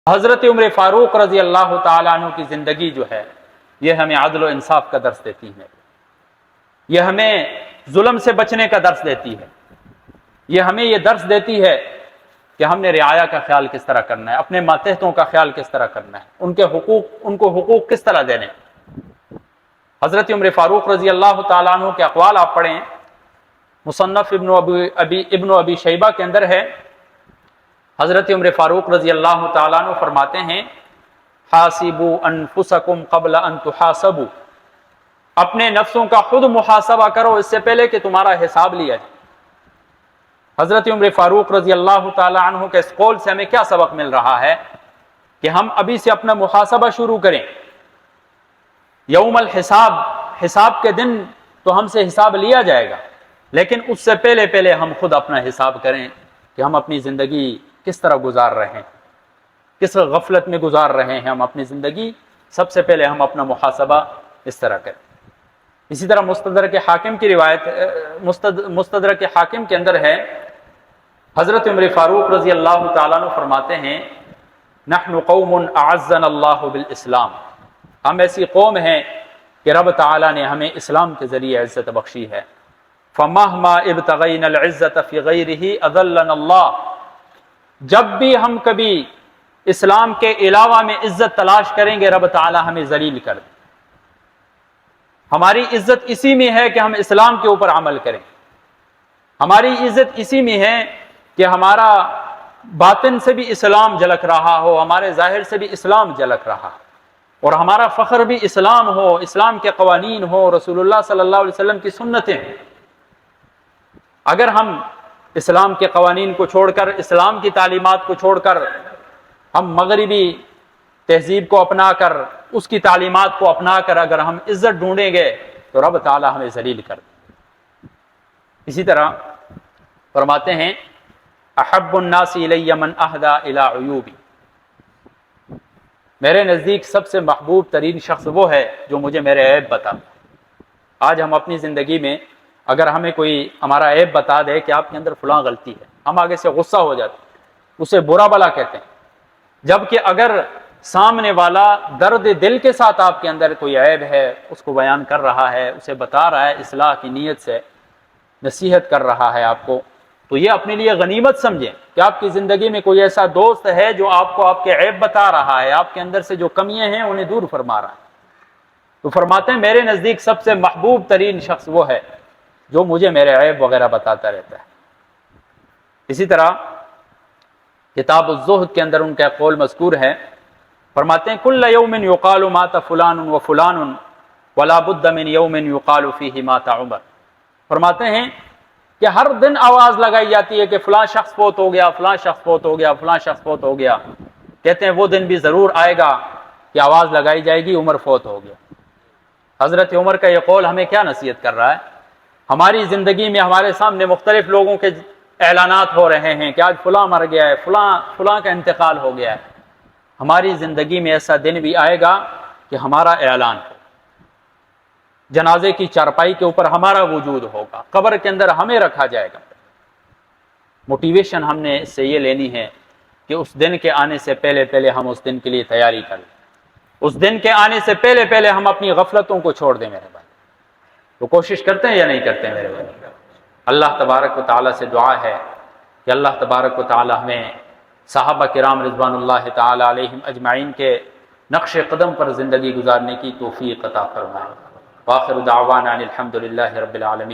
حضرت عمر فاروق رضی اللہ تعالیٰ عنہ کی زندگی جو ہے یہ ہمیں عدل و انصاف کا درس دیتی ہے، یہ ہمیں ظلم سے بچنے کا درس دیتی ہے، یہ ہمیں یہ درس دیتی ہے کہ ہم نے رعایا کا خیال کس طرح کرنا ہے، اپنے ماتحتوں کا خیال کس طرح کرنا ہے، ان کو حقوق کس طرح دینے۔ حضرت عمر فاروق رضی اللہ تعالیٰ عنہ کے اقوال آپ پڑھیں، مصنف ابن ابی شیبہ کے اندر ہے، حضرت عمر فاروق رضی اللہ تعالیٰ عنہ فرماتے ہیں حاسبوا انفسکم قبل ان تحاسبوا، اپنے نفسوں کا خود محاسبہ کرو اس سے پہلے کہ تمہارا حساب لیا جائے۔ حضرت عمر فاروق رضی اللہ تعالیٰ عنہ کے اس قول سے ہمیں کیا سبق مل رہا ہے کہ ہم ابھی سے اپنا محاسبہ شروع کریں۔ یوم الحساب، حساب کے دن تو ہم سے حساب لیا جائے گا، لیکن اس سے پہلے ہم خود اپنا حساب کریں کہ ہم اپنی زندگی کس طرح گزار رہے ہیں، کس غفلت میں گزار رہے ہیں ہم اپنی زندگی۔ سب سے پہلے ہم اپنا محاسبہ اس طرح کریں۔ اسی طرح مستدرک حاکم کی روایت، مستدرک حاکم کے اندر ہے، حضرت عمر فاروق رضی اللہ تعالیٰ عنہ فرماتے ہیں نحن قوم اعزنا اللہ بالاسلام، ہم ایسی قوم ہیں کہ رب تعالیٰ نے ہمیں اسلام کے ذریعے عزت بخشی ہے۔ فمہما ابتغینا العزت فی غیرہ اذلنا اللہ، جب بھی ہم کبھی اسلام کے علاوہ میں عزت تلاش کریں گے رب تعالیٰ ہمیں ذلیل کر دے۔ ہماری عزت اسی میں ہے کہ ہم اسلام کے اوپر عمل کریں، ہماری عزت اسی میں ہے کہ ہمارا باطن سے بھی اسلام جھلک رہا ہو، ہمارے ظاہر سے بھی اسلام جھلک رہا ہو، اور ہمارا فخر بھی اسلام ہو، اسلام کے قوانین ہو، رسول اللہ صلی اللہ علیہ وسلم کی سنتیں ہیں۔ اگر ہم اسلام کے قوانین کو چھوڑ کر، اسلام کی تعلیمات کو چھوڑ کر ہم مغربی تہذیب کو اپنا کر، اس کی تعلیمات کو اپنا کر اگر ہم عزت ڈھونڈیں گے تو رب تعالی ہمیں ذلیل کر دے۔ اسی طرح فرماتے ہیں احب الناس الی من اہدی الی عیوبی، میرے نزدیک سب سے محبوب ترین شخص وہ ہے جو مجھے میرے عیب بتا۔ آج ہم اپنی زندگی میں اگر ہمیں کوئی ہمارا عیب بتا دے کہ آپ کے اندر فلاں غلطی ہے، ہم آگے سے غصہ ہو جاتے ہیں، اسے برا بلا کہتے ہیں، جبکہ اگر سامنے والا درد دل کے ساتھ آپ کے اندر کوئی عیب ہے اس کو بیان کر رہا ہے، اسے بتا رہا ہے، اصلاح کی نیت سے نصیحت کر رہا ہے آپ کو، تو یہ اپنے لیے غنیمت سمجھیں کہ آپ کی زندگی میں کوئی ایسا دوست ہے جو آپ کو آپ کے عیب بتا رہا ہے، آپ کے اندر سے جو کمیاں ہیں انہیں دور فرما رہا ہے۔ تو فرماتے ہیں میرے نزدیک سب سے محبوب ترین شخص وہ ہے جو مجھے میرے عیب وغیرہ بتاتا رہتا ہے۔ اسی طرح کتاب الزہد کے اندر ان کا قول مذکور ہے، فرماتے ہیں کل یوم یقال مات فلان و فلان ولا بد من یوم یقال فیہ مات عمر، فرماتے ہیں کہ ہر دن آواز لگائی جاتی ہے کہ فلاں شخص فوت ہو گیا، فلاں شخص فوت ہو گیا، فلاں شخص فوت ہو گیا۔ کہتے ہیں وہ دن بھی ضرور آئے گا کہ آواز لگائی جائے گی عمر فوت ہو گیا۔ حضرت عمر کا یہ قول ہمیں کیا نصیحت کر رہا ہے؟ ہماری زندگی میں ہمارے سامنے مختلف لوگوں کے اعلانات ہو رہے ہیں کہ آج فلاں مر گیا ہے، فلاں کا انتقال ہو گیا ہے۔ ہماری زندگی میں ایسا دن بھی آئے گا کہ ہمارا اعلان ہو، جنازے کی چارپائی کے اوپر ہمارا وجود ہوگا، قبر کے اندر ہمیں رکھا جائے گا۔ موٹیویشن ہم نے اس سے یہ لینی ہے کہ اس دن کے آنے سے پہلے ہم اس دن کے لیے تیاری کریں، اس دن کے آنے سے پہلے ہم اپنی غفلتوں کو چھوڑ دیں۔ میرے بھائی تو کوشش کرتے ہیں یا نہیں کرتے ہیں میرے بھائی؟ اللہ تبارک و تعالیٰ سے دعا ہے کہ اللہ تبارک و تعالیٰ ہمیں صحابہ کرام رضوان اللہ تعالیٰ علیہم اجمعین کے نقش قدم پر زندگی گزارنے کی توفیق عطا فرمائے۔ وآخر دعوانا ان الحمد للہ رب العالمین۔